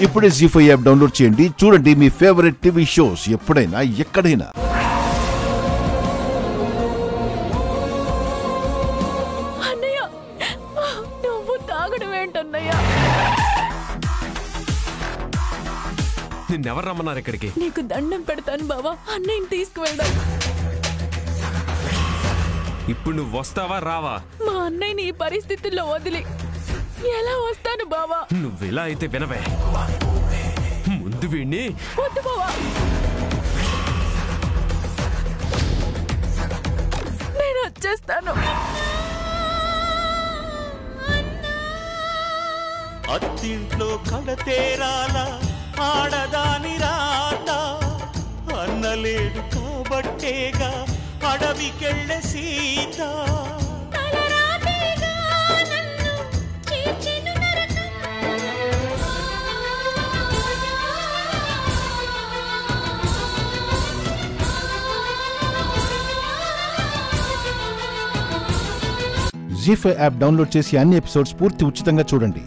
ఇప్పుడే జీ5 app download చేయండి. చూడండి మీ ఫేవరెట్ టీవీ షోస్ ఎప్పుడైనా ఎక్కడైనా. అన్నయ్య, నువ్వు తాగడం ఏంటన్నయ్య? నిన్నెవరు రమ్మన్నారు ఇక్కడికి? నీకు దండం పెడతాను బావా, అన్నయ్యని తీసుకువెళ్దాం. ఇప్పుడు నువ్వు వస్తావా రావా? మా అన్నయ్యని ఈ పరిస్థితుల్లో వదిలి ఎలా వస్తాను బావా? నువ్వెలా అయితే వినవే, ముందు వీణ్ణి. వద్దు బావా, నేను వచ్చేస్తాను. అత్తింట్లో కడతేరాల ఆడదాని రాత అన్నలేడు కాబట్టేగా అడవికెళ్ళే సీత. జీ5 యాప్ డౌన్లోడ్ చేసి అన్ని ఎపిసోడ్స్ పూర్తి ఉచితంగా చూడండి.